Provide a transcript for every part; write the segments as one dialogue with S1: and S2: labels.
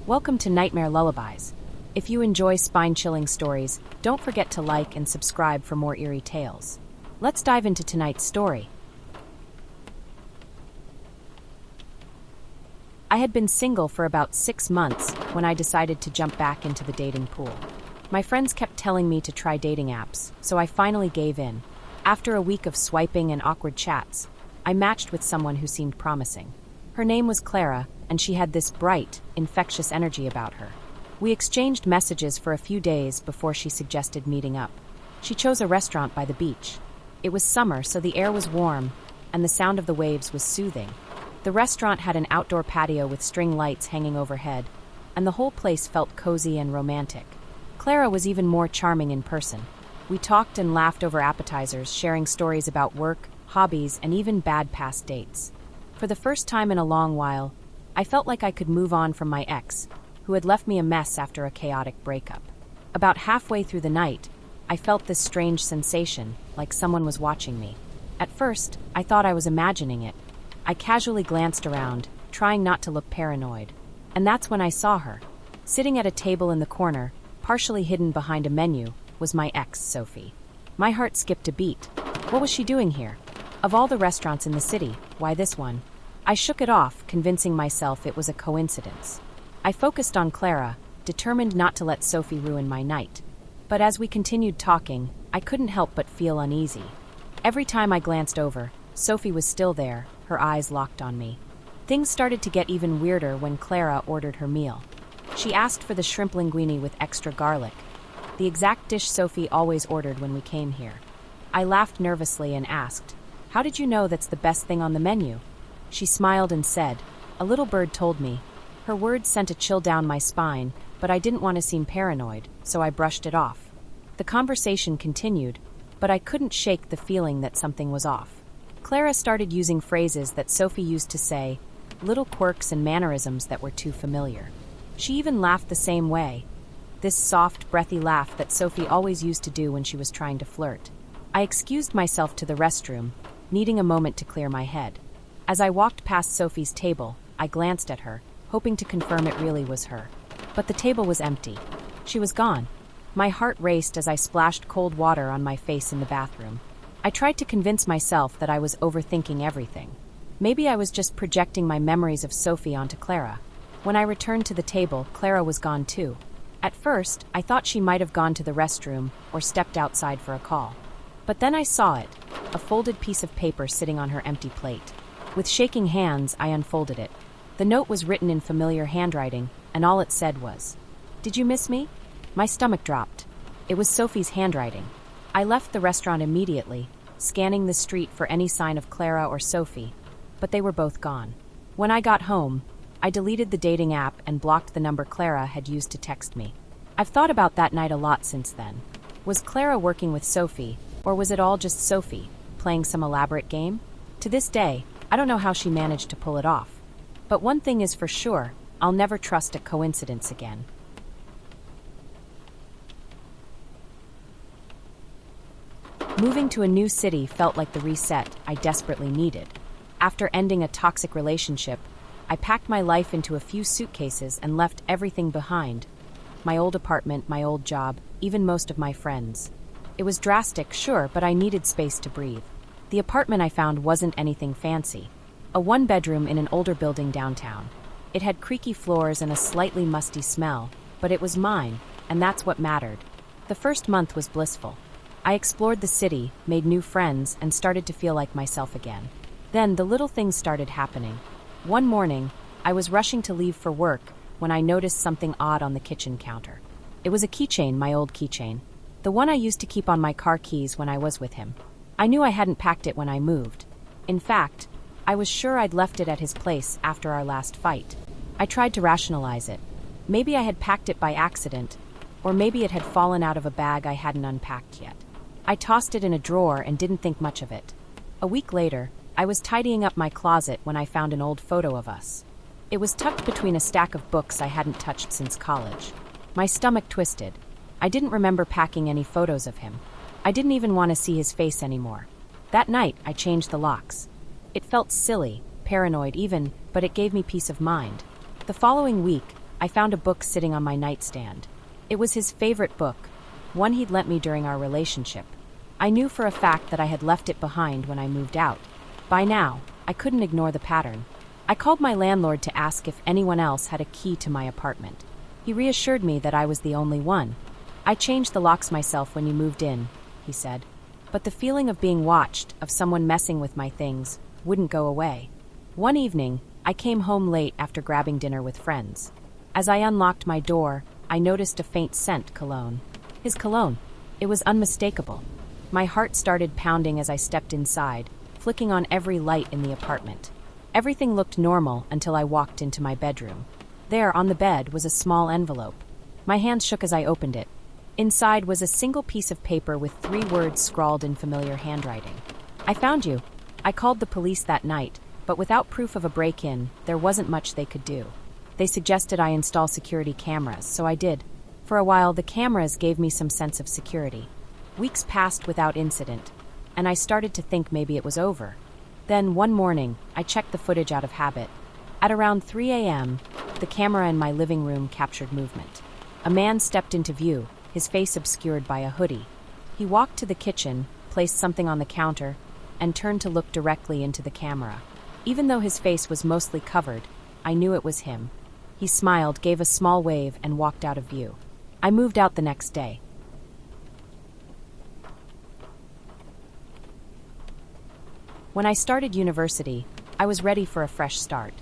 S1: Welcome to Nightmare Lullabies. If you enjoy spine-chilling stories, don't forget to like and subscribe for more eerie tales. Let's dive into tonight's story. I had been single for about 6 months when I decided to jump back into the dating pool. My friends kept telling me to try dating apps, so I finally gave in. After a week of swiping and awkward chats, I matched with someone who seemed promising. Her name was Clara, and she had this bright, infectious energy about her. We exchanged messages for a few days before she suggested meeting up. She chose a restaurant by the beach. It was summer, so the air was warm, and the sound of the waves was soothing. The restaurant had an outdoor patio with string lights hanging overhead, and the whole place felt cozy and romantic. Clara was even more charming in person. We talked and laughed over appetizers, sharing stories about work, hobbies, and even bad past dates. For the first time in a long while, I felt like I could move on from my ex, who had left me a mess after a chaotic breakup. About halfway through the night, I felt this strange sensation, like someone was watching me. At first, I thought I was imagining it. I casually glanced around, trying not to look paranoid. And that's when I saw her. Sitting at a table in the corner, partially hidden behind a menu, was my ex, Sophie. My heart skipped a beat. What was she doing here? Of all the restaurants in the city, why this one? I shook it off, convincing myself it was a coincidence. I focused on Clara, determined not to let Sophie ruin my night. But as we continued talking, I couldn't help but feel uneasy. Every time I glanced over, Sophie was still there, her eyes locked on me. Things started to get even weirder when Clara ordered her meal. She asked for the shrimp linguine with extra garlic, the exact dish Sophie always ordered when we came here. I laughed nervously and asked, "How did you know that's the best thing on the menu?" She smiled and said, "A little bird told me." Her words sent a chill down my spine, but I didn't want to seem paranoid, so I brushed it off. The conversation continued, but I couldn't shake the feeling that something was off. Clara started using phrases that Sophie used to say, little quirks and mannerisms that were too familiar. She even laughed the same way, this soft, breathy laugh that Sophie always used to do when she was trying to flirt. I excused myself to the restroom, needing a moment to clear my head. As I walked past Sophie's table, I glanced at her, hoping to confirm it really was her. But the table was empty. She was gone. My heart raced as I splashed cold water on my face in the bathroom. I tried to convince myself that I was overthinking everything. Maybe I was just projecting my memories of Sophie onto Clara. When I returned to the table, Clara was gone too. At first, I thought she might have gone to the restroom or stepped outside for a call. But then I saw it, a folded piece of paper sitting on her empty plate. With shaking hands, I unfolded it. The note was written in familiar handwriting, and all it said was, "Did you miss me?" My stomach dropped. It was Sophie's handwriting. I left the restaurant immediately, scanning the street for any sign of Clara or Sophie, but they were both gone. When I got home, I deleted the dating app and blocked the number Clara had used to text me. I've thought about that night a lot since then. Was Clara working with Sophie, or was it all just Sophie, playing some elaborate game? To this day, I don't know how she managed to pull it off. But one thing is for sure, I'll never trust a coincidence again. Moving to a new city felt like the reset I desperately needed. After ending a toxic relationship, I packed my life into a few suitcases and left everything behind. My old apartment, my old job, even most of my friends. It was drastic, sure, but I needed space to breathe. The apartment I found wasn't anything fancy. A one-bedroom in an older building downtown. It had creaky floors and a slightly musty smell, but it was mine, and that's what mattered. The first month was blissful. I explored the city, made new friends, and started to feel like myself again. Then the little things started happening. One morning, I was rushing to leave for work when I noticed something odd on the kitchen counter. It was a keychain, my old keychain. The one I used to keep on my car keys when I was with him. I knew I hadn't packed it when I moved. In fact, I was sure I'd left it at his place after our last fight. I tried to rationalize it. Maybe I had packed it by accident, or maybe it had fallen out of a bag I hadn't unpacked yet. I tossed it in a drawer and didn't think much of it. A week later, I was tidying up my closet when I found an old photo of us. It was tucked between a stack of books I hadn't touched since college. My stomach twisted. I didn't remember packing any photos of him. I didn't even want to see his face anymore. That night, I changed the locks. It felt silly, paranoid even, but it gave me peace of mind. The following week, I found a book sitting on my nightstand. It was his favorite book, one he'd lent me during our relationship. I knew for a fact that I had left it behind when I moved out. By now, I couldn't ignore the pattern. I called my landlord to ask if anyone else had a key to my apartment. He reassured me that I was the only one. "I changed the locks myself when you moved in," he said. But the feeling of being watched, of someone messing with my things, wouldn't go away. One evening, I came home late after grabbing dinner with friends. As I unlocked my door, I noticed a faint scent cologne. His cologne. It was unmistakable. My heart started pounding as I stepped inside, flicking on every light in the apartment. Everything looked normal until I walked into my bedroom. There, on the bed, was a small envelope. My hands shook as I opened it. Inside was a single piece of paper with 3 words scrawled in familiar handwriting. "I found you. I called the police that night, but without proof of a break-in, there wasn't much they could do. They suggested I install security cameras, so I did. For a while, the cameras gave me some sense of security. Weeks passed without incident, and I started to think maybe it was over. Then, one morning, I checked the footage out of habit. At around 3 a.m., the camera in my living room captured movement. A man stepped into view, his face obscured by a hoodie. He walked to the kitchen, placed something on the counter, and turned to look directly into the camera. Even though his face was mostly covered, I knew it was him. He smiled, gave a small wave, and walked out of view. I moved out the next day. When I started university, I was ready for a fresh start.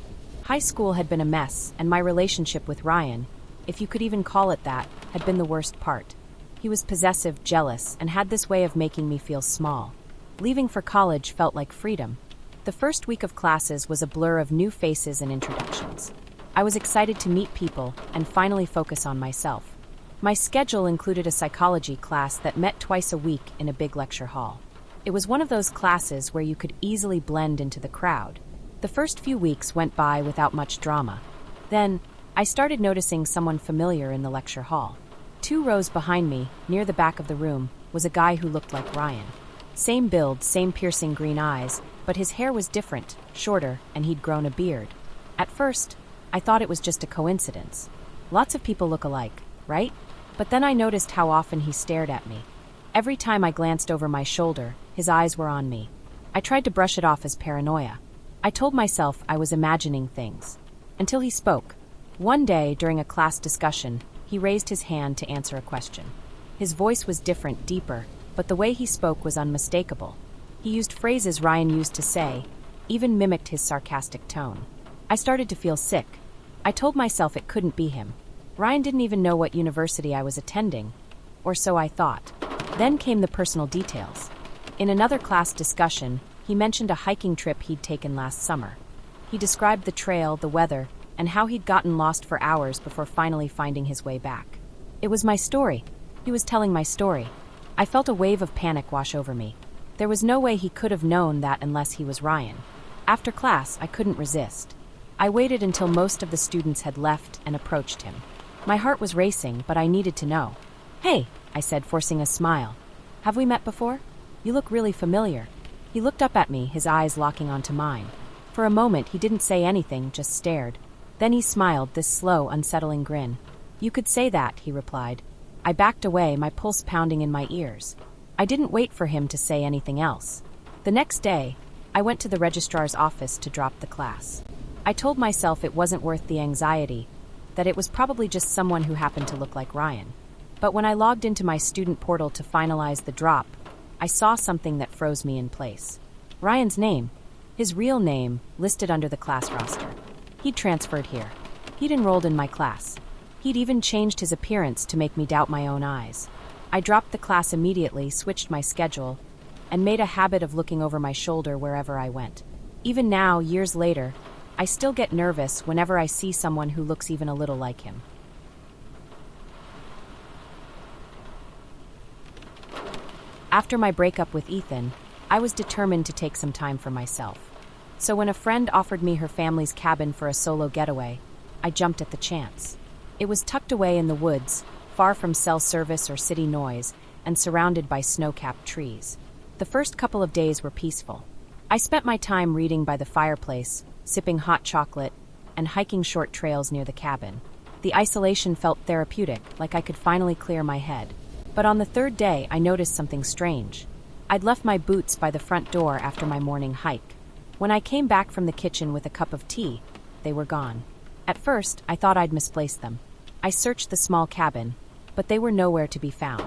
S1: High school had been a mess, and my relationship with Ryan, if you could even call it that, had been the worst part. He was possessive, jealous, and had this way of making me feel small. Leaving for college felt like freedom. The first week of classes was a blur of new faces and introductions. I was excited to meet people and finally focus on myself. My schedule included a psychology class that met twice a week in a big lecture hall. It was one of those classes where you could easily blend into the crowd. The first few weeks went by without much drama. Then, I started noticing someone familiar in the lecture hall. 2 rows behind me, near the back of the room, was a guy who looked like Ryan. Same build, same piercing green eyes, but his hair was different, shorter, and he'd grown a beard. At first, I thought it was just a coincidence. Lots of people look alike, right? But then I noticed how often he stared at me. Every time I glanced over my shoulder, his eyes were on me. I tried to brush it off as paranoia. I told myself I was imagining things. Until he spoke. One day, during a class discussion, he raised his hand to answer a question. His voice was different, deeper, but the way he spoke was unmistakable. He used phrases Ryan used to say, even mimicked his sarcastic tone. I started to feel sick. I told myself it couldn't be him. Ryan didn't even know what university I was attending, or so I thought. Then came the personal details. In another class discussion, he mentioned a hiking trip he'd taken last summer. He described the trail, the weather, and how he'd gotten lost for hours before finally finding his way back. It was my story. He was telling my story. I felt a wave of panic wash over me. There was no way he could have known that unless he was Ryan. After class, I couldn't resist. I waited until most of the students had left and approached him. My heart was racing, but I needed to know. "Hey," I said, forcing a smile. "Have we met before? You look really familiar." He looked up at me, his eyes locking onto mine. For a moment, he didn't say anything, just stared. Then he smiled, this slow, unsettling grin. "You could say that," he replied. I backed away, my pulse pounding in my ears. I didn't wait for him to say anything else. The next day, I went to the registrar's office to drop the class. I told myself it wasn't worth the anxiety, that it was probably just someone who happened to look like Ryan. But when I logged into my student portal to finalize the drop, I saw something that froze me in place. Ryan's name, his real name, listed under the class roster. He'd transferred here. He'd enrolled in my class. He'd even changed his appearance to make me doubt my own eyes. I dropped the class immediately, switched my schedule, and made a habit of looking over my shoulder wherever I went. Even now, years later, I still get nervous whenever I see someone who looks even a little like him. After my breakup with Ethan, I was determined to take some time for myself. So when a friend offered me her family's cabin for a solo getaway, I jumped at the chance. It was tucked away in the woods, far from cell service or city noise, and surrounded by snow-capped trees. The first couple of days were peaceful. I spent my time reading by the fireplace, sipping hot chocolate, and hiking short trails near the cabin. The isolation felt therapeutic, like I could finally clear my head. But on the third day, I noticed something strange. I'd left my boots by the front door after my morning hike. When I came back from the kitchen with a cup of tea, they were gone. At first, I thought I'd misplaced them. I searched the small cabin, but they were nowhere to be found.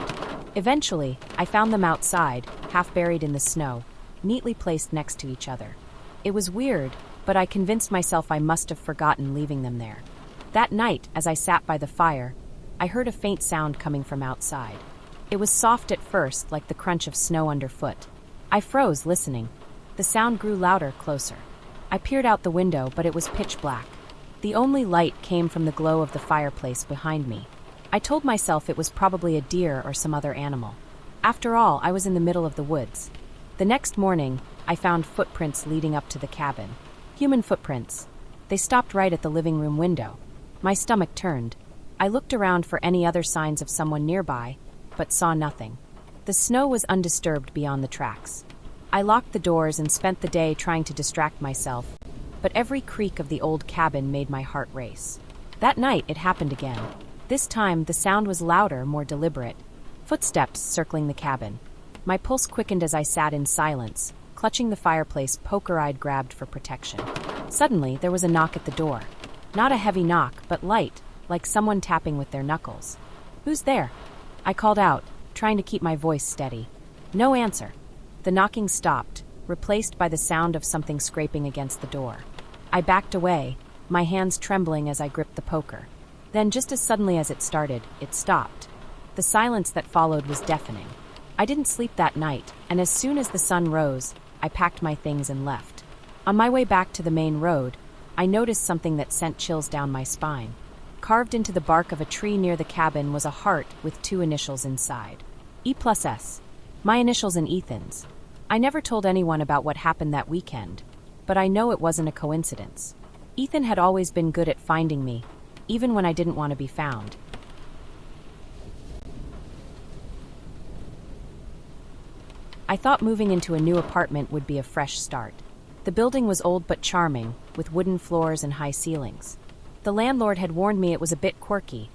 S1: Eventually, I found them outside, half buried in the snow, neatly placed next to each other. It was weird, but I convinced myself I must have forgotten leaving them there. That night, as I sat by the fire, I heard a faint sound coming from outside. It was soft at first, like the crunch of snow underfoot. I froze, listening. The sound grew louder, closer. I peered out the window, but it was pitch black. The only light came from the glow of the fireplace behind me. I told myself it was probably a deer or some other animal. After all, I was in the middle of the woods. The next morning, I found footprints leading up to the cabin. Human footprints. They stopped right at the living room window. My stomach turned. I looked around for any other signs of someone nearby, but saw nothing. The snow was undisturbed beyond the tracks. I locked the doors and spent the day trying to distract myself, but every creak of the old cabin made my heart race. That night, it happened again. This time, the sound was louder, more deliberate. Footsteps circling the cabin. My pulse quickened as I sat in silence, clutching the fireplace, poker-eyed, grabbed for protection. Suddenly, there was a knock at the door. Not a heavy knock, but light, like someone tapping with their knuckles. "Who's there?" I called out, trying to keep my voice steady. No answer. The knocking stopped, replaced by the sound of something scraping against the door. I backed away, my hands trembling as I gripped the poker. Then, just as suddenly as it started, it stopped. The silence that followed was deafening. I didn't sleep that night, and as soon as the sun rose, I packed my things and left. On my way back to the main road, I noticed something that sent chills down my spine. Carved into the bark of a tree near the cabin was a heart with 2 initials inside. E+S. My initials and Ethan's. I never told anyone about what happened that weekend, but I know it wasn't a coincidence. Ethan had always been good at finding me, even when I didn't want to be found. I thought moving into a new apartment would be a fresh start. The building was old but charming, with wooden floors and high ceilings. The landlord had warned me it was a bit quirky.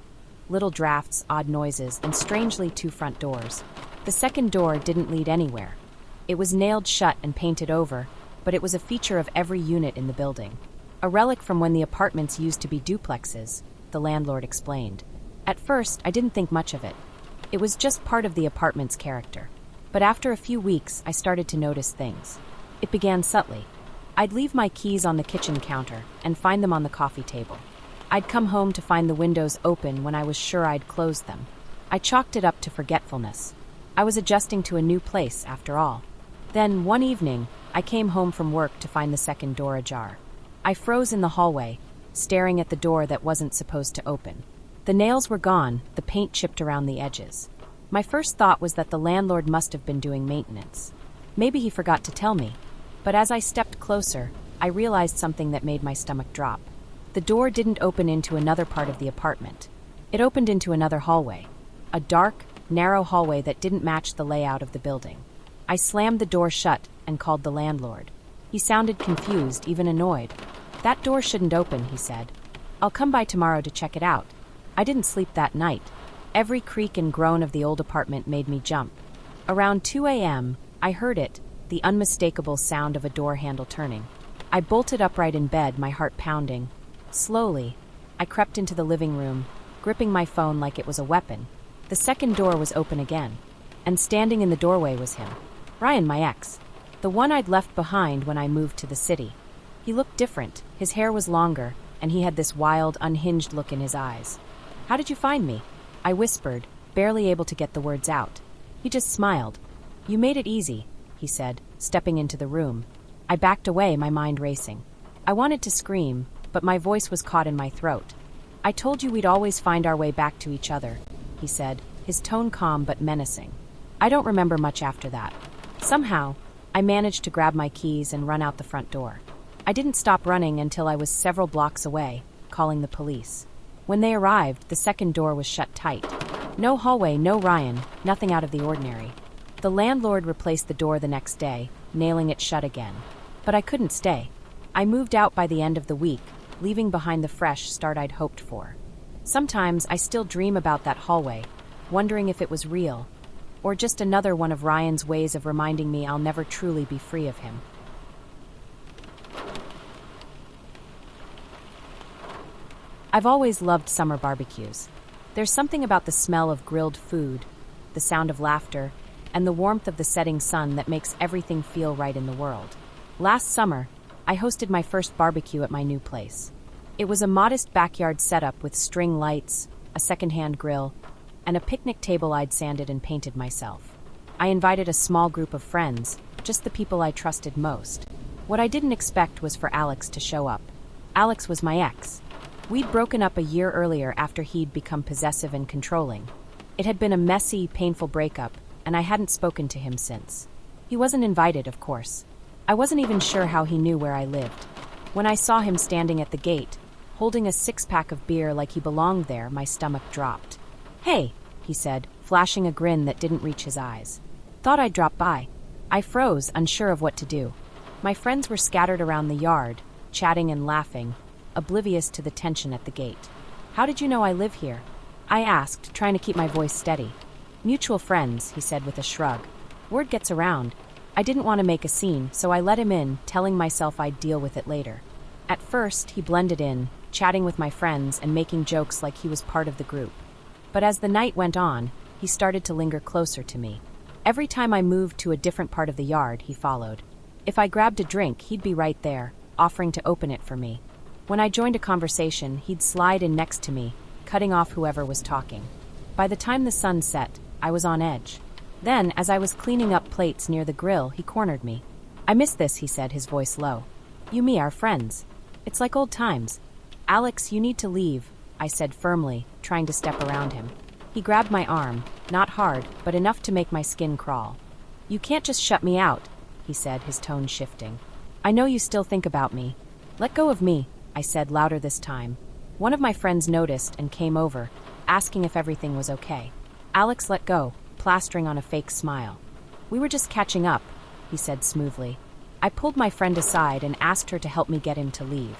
S1: Little drafts, odd noises, and strangely 2 front doors. The second door didn't lead anywhere. It was nailed shut and painted over, but it was a feature of every unit in the building. A relic from when the apartments used to be duplexes, the landlord explained. At first, I didn't think much of it. It was just part of the apartment's character. But after a few weeks, I started to notice things. It began subtly. I'd leave my keys on the kitchen counter and find them on the coffee table. I'd come home to find the windows open when I was sure I'd closed them. I chalked it up to forgetfulness. I was adjusting to a new place, after all. Then, one evening, I came home from work to find the second door ajar. I froze in the hallway, staring at the door that wasn't supposed to open. The nails were gone, the paint chipped around the edges. My first thought was that the landlord must have been doing maintenance. Maybe he forgot to tell me. But as I stepped closer, I realized something that made my stomach drop. The door didn't open into another part of the apartment. It opened into another hallway. A dark, narrow hallway that didn't match the layout of the building. I slammed the door shut and called the landlord. He sounded confused, even annoyed. "That door shouldn't open," he said. "I'll come by tomorrow to check it out." I didn't sleep that night. Every creak and groan of the old apartment made me jump. Around 2 a.m., I heard it, the unmistakable sound of a door handle turning. I bolted upright in bed, my heart pounding. Slowly, I crept into the living room, gripping my phone like it was a weapon. The second door was open again, and standing in the doorway was him. Ryan, my ex. The one I'd left behind when I moved to the city. He looked different. His hair was longer, and he had this wild, unhinged look in his eyes. "How did you find me?" I whispered, barely able to get the words out. He just smiled. "You made it easy," he said, stepping into the room. I backed away, my mind racing. I wanted to scream, but my voice was caught in my throat. "I told you we'd always find our way back to each other," he said, his tone calm but menacing. I don't remember much after that. Somehow, I managed to grab my keys and run out the front door. I didn't stop running until I was several blocks away, calling the police. When they arrived, the second door was shut tight. No hallway, no Ryan, nothing out of the ordinary. The landlord replaced the door the next day, nailing it shut again. But I couldn't stay. I moved out by the end of the week, leaving behind the fresh start I'd hoped for. Sometimes I still dream about that hallway, wondering if it was real, or just another one of Ryan's ways of reminding me I'll never truly be free of him. I've always loved summer barbecues. There's something about the smell of grilled food, the sound of laughter, and the warmth of the setting sun that makes everything feel right in the world. Last summer, I hosted my first barbecue at my new place. It was a modest backyard setup with string lights, a secondhand grill, and a picnic table I'd sanded and painted myself. I invited a small group of friends, just the people I trusted most. What I didn't expect was for Alex to show up. Alex was my ex. We'd broken up a year earlier after he'd become possessive and controlling. It had been a messy, painful breakup, and I hadn't spoken to him since. He wasn't invited, of course. I wasn't even sure how he knew where I lived. When I saw him standing at the gate, holding a six-pack of beer like he belonged there, my stomach dropped. "Hey," he said, flashing a grin that didn't reach his eyes. "Thought I'd drop by." I froze, unsure of what to do. My friends were scattered around the yard, chatting and laughing, oblivious to the tension at the gate. "How did you know I live here?" I asked, trying to keep my voice steady. "Mutual friends," he said with a shrug. "Word gets around." I didn't want to make a scene, so I let him in, telling myself I'd deal with it later. At first, he blended in, chatting with my friends and making jokes like he was part of the group. But as the night went on, he started to linger closer to me. Every time I moved to a different part of the yard, he followed. If I grabbed a drink, he'd be right there, offering to open it for me. When I joined a conversation, he'd slide in next to me, cutting off whoever was talking. By the time the sun set, I was on edge. Then, as I was cleaning up plates near the grill, he cornered me. "I miss this," he said, his voice low. "You me are friends. It's like old times." "Alex, you need to leave," I said firmly, trying to step around him. He grabbed my arm, not hard, but enough to make my skin crawl. "You can't just shut me out," he said, his tone shifting. "I know you still think about me." "Let go of me," I said louder this time. One of my friends noticed and came over, asking if everything was okay. Alex let go, plastering on a fake smile. "We were just catching up," he said smoothly. I pulled my friend aside and asked her to help me get him to leave.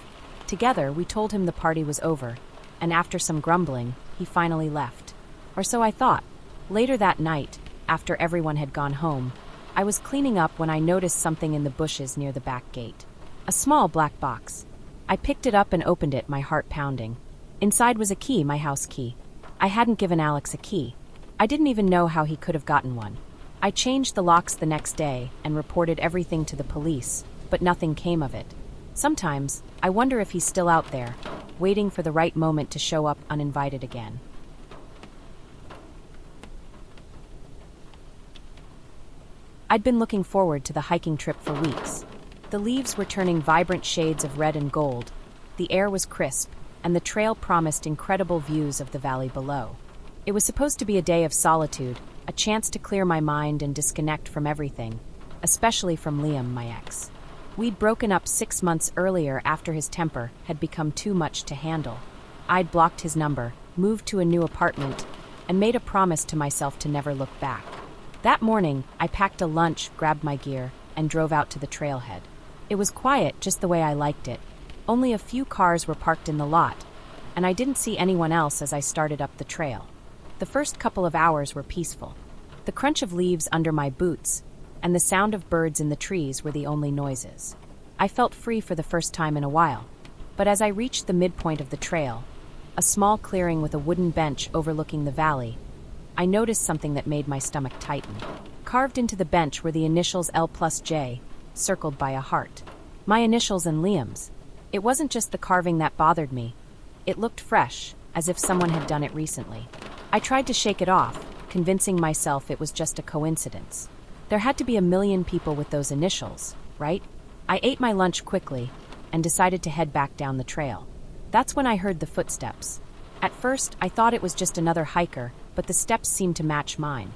S1: Together, we told him the party was over, and after some grumbling, he finally left. Or so I thought. Later that night, after everyone had gone home, I was cleaning up when I noticed something in the bushes near the back gate. A small black box. I picked it up and opened it, my heart pounding. Inside was a key, my house key. I hadn't given Alex a key. I didn't even know how he could have gotten one. I changed the locks the next day and reported everything to the police, but nothing came of it. Sometimes, I wonder if he's still out there, waiting for the right moment to show up uninvited again. I'd been looking forward to the hiking trip for weeks. The leaves were turning vibrant shades of red and gold, the air was crisp, and the trail promised incredible views of the valley below. It was supposed to be a day of solitude, a chance to clear my mind and disconnect from everything, especially from Liam, my ex. We'd broken up 6 months earlier after his temper had become too much to handle. I'd blocked his number, moved to a new apartment, and made a promise to myself to never look back. That morning, I packed a lunch, grabbed my gear, and drove out to the trailhead. It was quiet, just the way I liked it. Only a few cars were parked in the lot, and I didn't see anyone else as I started up the trail. The first couple of hours were peaceful. The crunch of leaves under my boots and the sound of birds in the trees were the only noises. I felt free for the first time in a while, but as I reached the midpoint of the trail, a small clearing with a wooden bench overlooking the valley, I noticed something that made my stomach tighten. Carved into the bench were the initials L+J, circled by a heart. My initials and Liam's. It wasn't just the carving that bothered me. It looked fresh, as if someone had done it recently. I tried to shake it off, convincing myself it was just a coincidence. There had to be a million people with those initials, right? I ate my lunch quickly and decided to head back down the trail. That's when I heard the footsteps. At first, I thought it was just another hiker, but the steps seemed to match mine.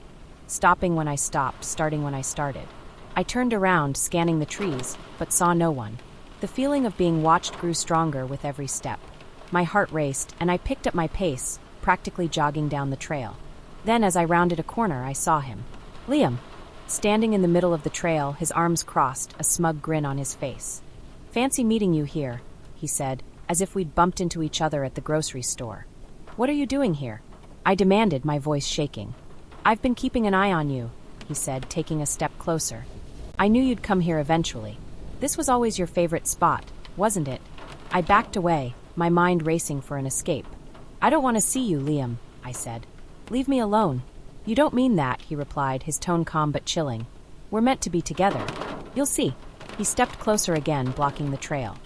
S1: Stopping when I stopped, starting when I started. I turned around, scanning the trees, but saw no one. The feeling of being watched grew stronger with every step. My heart raced, and I picked up my pace, practically jogging down the trail. Then, as I rounded a corner, I saw him. Liam. Standing in the middle of the trail, his arms crossed, a smug grin on his face. "Fancy meeting you here," he said, as if we'd bumped into each other at the grocery store. What are you doing here? I demanded, my voice shaking. I've been keeping an eye on you, he said, taking a step closer. I knew you'd come here eventually. This was always your favorite spot, wasn't it? I backed away, my mind racing for an escape. I don't want to see you, Liam, I said. Leave me alone. You don't mean that, he replied, his tone calm but chilling. We're meant to be together. You'll see. He stepped closer again, blocking the trail.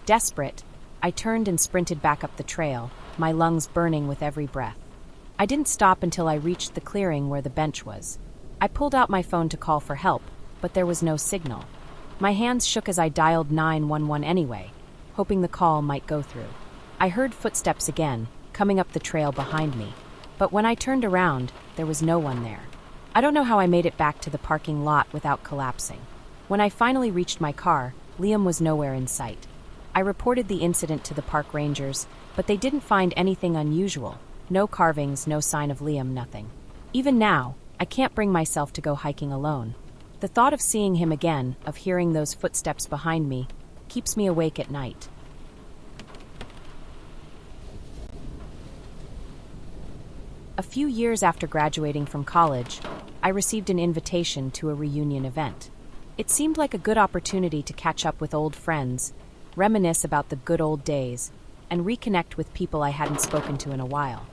S1: Desperate, I turned and sprinted back up the trail, my lungs burning with every breath. I didn't stop until I reached the clearing where the bench was. I pulled out my phone to call for help, but there was no signal. My hands shook as I dialed 911 anyway, hoping the call might go through. I heard footsteps again, coming up the trail behind me. But when I turned around, there was no one there. I don't know how I made it back to the parking lot without collapsing. When I finally reached my car, Liam was nowhere in sight. I reported the incident to the park rangers, but they didn't find anything unusual. No carvings, no sign of Liam, nothing. Even now, I can't bring myself to go hiking alone. The thought of seeing him again, of hearing those footsteps behind me, keeps me awake at night. A few years after graduating from college, I received an invitation to a reunion event. It seemed like a good opportunity to catch up with old friends, reminisce about the good old days, and reconnect with people I hadn't spoken to in a while.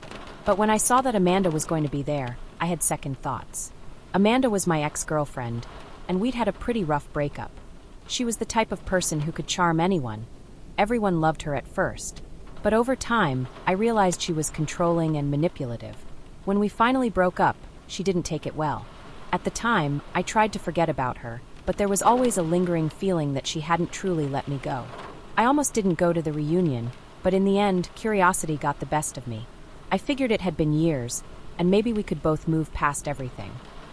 S1: But when I saw that Amanda was going to be there, I had second thoughts. Amanda was my ex-girlfriend, and we'd had a pretty rough breakup. She was the type of person who could charm anyone. Everyone loved her at first. But over time, I realized she was controlling and manipulative. When we finally broke up, she didn't take it well. At the time, I tried to forget about her, but there was always a lingering feeling that she hadn't truly let me go. I almost didn't go to the reunion, but in the end, curiosity got the best of me. I figured it had been years, and maybe we could both move past everything.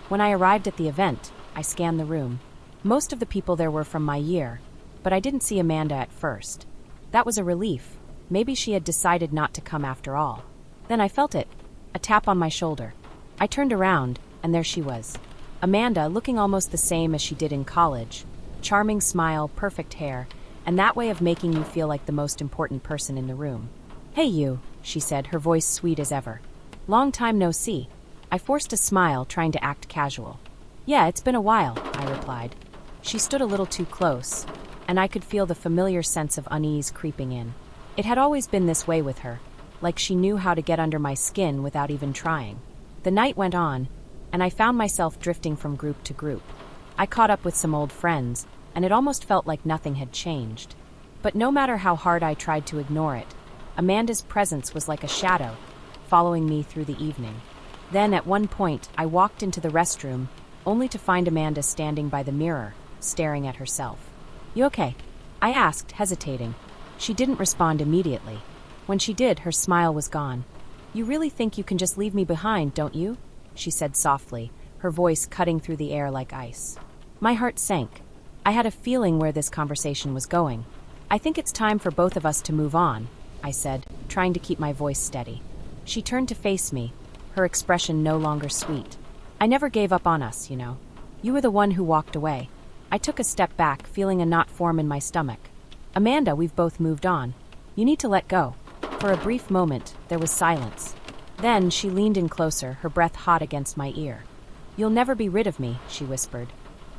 S1: When I arrived at the event, I scanned the room. Most of the people there were from my year, but I didn't see Amanda at first. That was a relief. Maybe she had decided not to come after all. Then I felt it, a tap on my shoulder. I turned around, and there she was. Amanda, looking almost the same as she did in college. Charming smile, perfect hair, and that way of making you feel like the most important person in the room. "Hey you," she said, her voice sweet as ever. "Long time no see." I forced a smile, trying to act casual. "Yeah, it's been a while," I replied. She stood a little too close, and I could feel the familiar sense of unease creeping in. It had always been this way with her, like she knew how to get under my skin without even trying. The night went on, and I found myself drifting from group to group. I caught up with some old friends, and it almost felt like nothing had changed. But no matter how hard I tried to ignore it, Amanda's presence was like a shadow, following me through the evening. Then, at one point, I walked into the restroom, only to find Amanda standing by the mirror, staring at herself. "You okay?" I asked, hesitating. She didn't respond immediately. When she did, her smile was gone. "You really think you can just leave me behind, don't you?" she said softly, her voice cutting through the air like ice. My heart sank. I had a feeling where this conversation was going. "I think it's time for both of us to move on," I said, trying to keep my voice steady. She turned to face me, her expression no longer sweet. "I never gave up on us, you know. You were the one who walked away." I took a step back, feeling a knot form in my stomach. "Amanda, we've both moved on. You need to let go." For a brief moment, there was silence. Then she leaned in closer, her breath hot against my ear. "You'll never be rid of me," she whispered.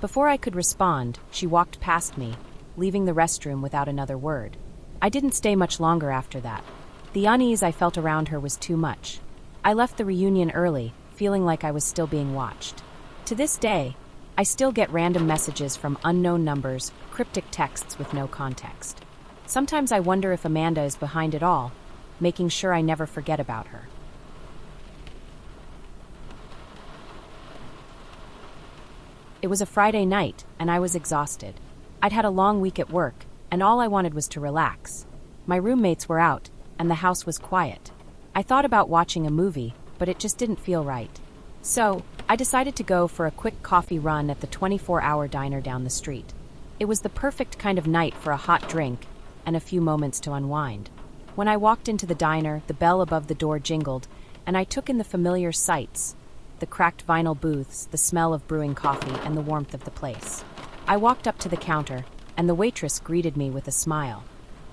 S1: Before I could respond, she walked past me, leaving the restroom without another word. I didn't stay much longer after that. The unease I felt around her was too much. I left the reunion early, feeling like I was still being watched. To this day, I still get random messages from unknown numbers, cryptic texts with no context. Sometimes I wonder if Amanda is behind it all, making sure I never forget about her. It was a Friday night, and I was exhausted. I'd had a long week at work, and all I wanted was to relax. My roommates were out, and the house was quiet. I thought about watching a movie, but it just didn't feel right. So, I decided to go for a quick coffee run at the 24-hour diner down the street. It was the perfect kind of night for a hot drink and a few moments to unwind. When I walked into the diner, the bell above the door jingled, and I took in the familiar sights, the cracked vinyl booths, the smell of brewing coffee, and the warmth of the place. I walked up to the counter, and the waitress greeted me with a smile.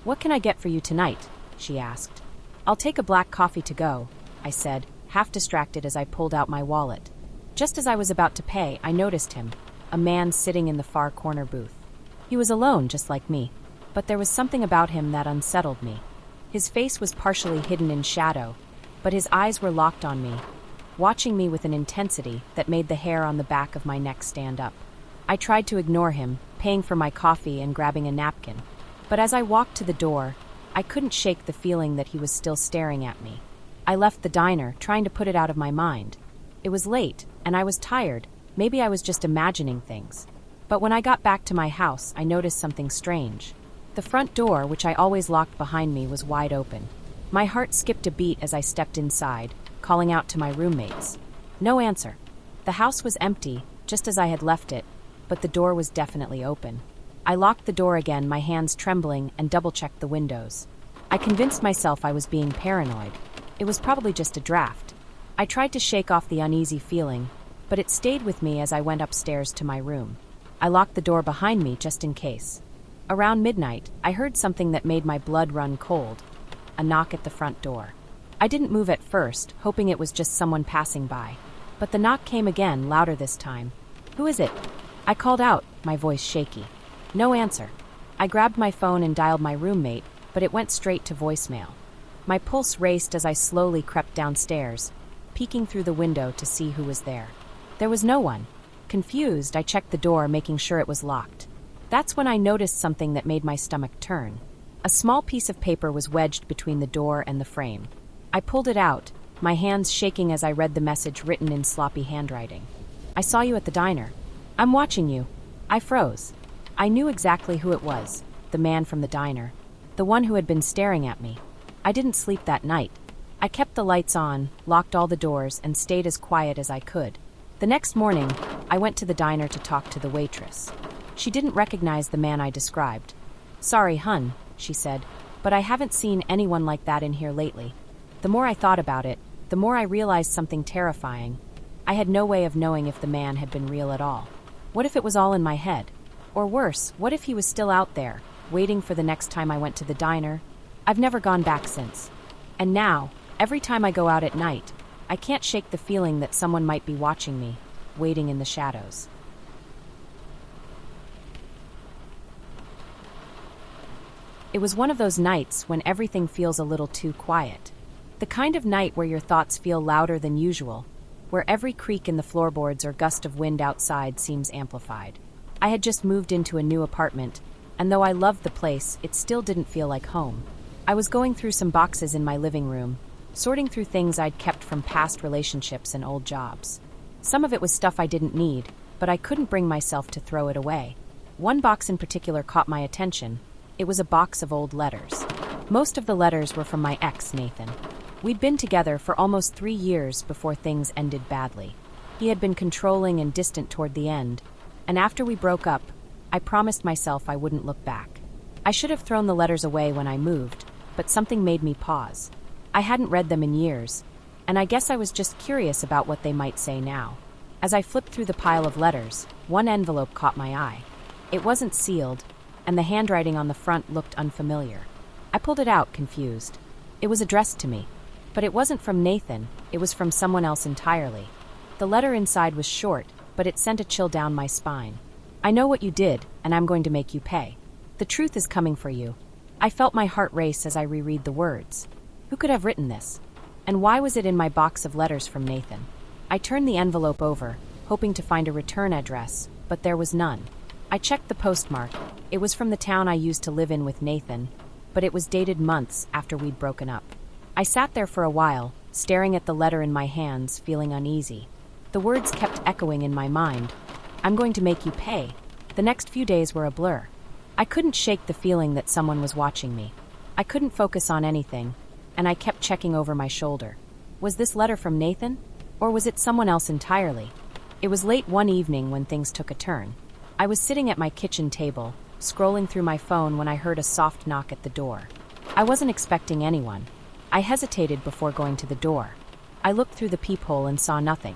S1: "What can I get for you tonight?" she asked. "I'll take a black coffee to go," I said, half distracted as I pulled out my wallet. Just as I was about to pay, I noticed him, a man sitting in the far corner booth. He was alone, just like me, but there was something about him that unsettled me. His face was partially hidden in shadow, but his eyes were locked on me, watching me with an intensity that made the hair on the back of my neck stand up. I tried to ignore him, paying for my coffee and grabbing a napkin, but as I walked to the door, I couldn't shake the feeling that he was still staring at me. I left the diner, trying to put it out of my mind. It was late, and I was tired. Maybe I was just imagining things. But when I got back to my house, I noticed something strange. The front door, which I always locked behind me, was wide open. My heart skipped a beat as I stepped inside, calling out to my roommates. No answer. The house was empty, just as I had left it, but the door was definitely open. I locked the door again, my hands trembling, and double-checked the windows. I convinced myself I was being paranoid. It was probably just a draft. I tried to shake off the uneasy feeling, but it stayed with me as I went upstairs to my room. I locked the door behind me just in case. Around midnight, I heard something that made my blood run cold. A knock at the front door. I didn't move at first, hoping it was just someone passing by. But the knock came again, louder this time. "Who is it?" I called out, my voice shaky. No answer. I grabbed my phone and dialed my roommate, but it went straight to voicemail. My pulse raced as I slowly crept downstairs, peeking through the window to see who was there. There was no one. Confused, I checked the door, making sure it was locked. That's when I noticed something that made my stomach turn. A small piece of paper was wedged between the door and the frame. I pulled it out, my hands shaking as I read the message written in sloppy handwriting. "I saw you at the diner. I'm watching you." I froze. I knew exactly who it was, the man from the diner, the one who had been staring at me. I didn't sleep that night. I kept the lights on, locked all the doors, and stayed as quiet as I could. The next morning, I went to the diner to talk to the waitress. She didn't recognize the man I described. "Sorry, hun," she said, "but I haven't seen anyone like that in here lately." The more I thought about it, the more I realized something terrifying. I had no way of knowing if the man had been real at all. What if it was all in my head? Or worse, what if he was still out there, waiting for the next time I went to the diner? I've never gone back since. And now, every time I go out at night, I can't shake the feeling that someone might be watching me, waiting in the shadows. It was one of those nights when everything feels a little too quiet. The kind of night where your thoughts feel louder than usual, where every creak in the floorboards or gust of wind outside seems amplified. I had just moved into a new apartment, and though I loved the place, it still didn't feel like home. I was going through some boxes in my living room, sorting through things I'd kept from past relationships and old jobs. Some of it was stuff I didn't need, but I couldn't bring myself to throw it away. One box in particular caught my attention. It was a box of old letters. Most of the letters were from my ex, Nathan. We'd been together for almost 3 years before things ended badly. He had been controlling and distant toward the end, and after we broke up, I promised myself I wouldn't look back. I should have thrown the letters away when I moved, but something made me pause. I hadn't read them in years, and I guess I was just curious about what they might say now. As I flipped through the pile of letters, one envelope caught my eye. It wasn't sealed, and the handwriting on the front looked unfamiliar. I pulled it out, confused. It was addressed to me, but it wasn't from Nathan, it was from someone else entirely. The letter inside was short, but it sent a chill down my spine. "I know what you did, and I'm going to make you pay. The truth is coming for you." I felt my heart race as I reread the words. Who could have written this? And why was it in my box of letters from Nathan? I turned the envelope over, hoping to find a return address, but there was none. I checked the postmark. It was from the town I used to live in with Nathan, but it was dated months after we'd broken up. I sat there for a while, staring at the letter in my hands, feeling uneasy. The words kept echoing in my mind. "I'm going to make you pay." The next few days were a blur. I couldn't shake the feeling that someone was watching me. I couldn't focus on anything, and I kept checking over my shoulder. Was this letter from Nathan? Or was it someone else entirely? It was late one evening when things took a turn. I was sitting at my kitchen table, scrolling through my phone when I heard a soft knock at the door. I wasn't expecting anyone. I hesitated before going to the door. I looked through the peephole and saw nothing.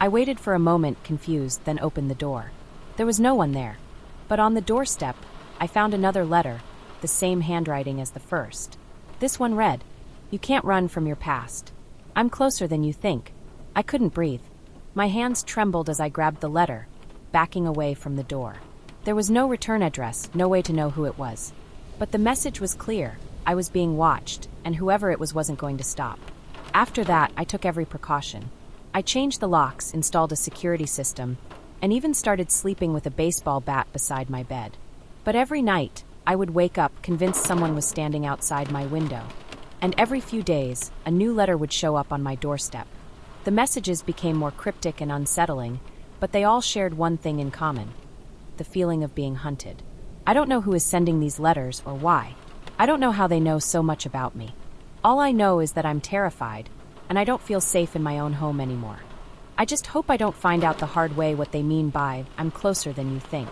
S1: I waited for a moment, confused, then opened the door. There was no one there. But on the doorstep, I found another letter, the same handwriting as the first. This one read, You can't run from your past. I'm closer than you think. I couldn't breathe. My hands trembled as I grabbed the letter, backing away from the door. There was no return address, no way to know who it was. But the message was clear. I was being watched, and whoever it was wasn't going to stop. After that, I took every precaution. I changed the locks, installed a security system, and even started sleeping with a baseball bat beside my bed. But every night, I would wake up convinced someone was standing outside my window. And every few days, a new letter would show up on my doorstep. The messages became more cryptic and unsettling, but they all shared one thing in common: the feeling of being hunted. I don't know who is sending these letters or why. I don't know how they know so much about me. All I know is that I'm terrified, and I don't feel safe in my own home anymore. I just hope I don't find out the hard way what they mean by "I'm closer than you think."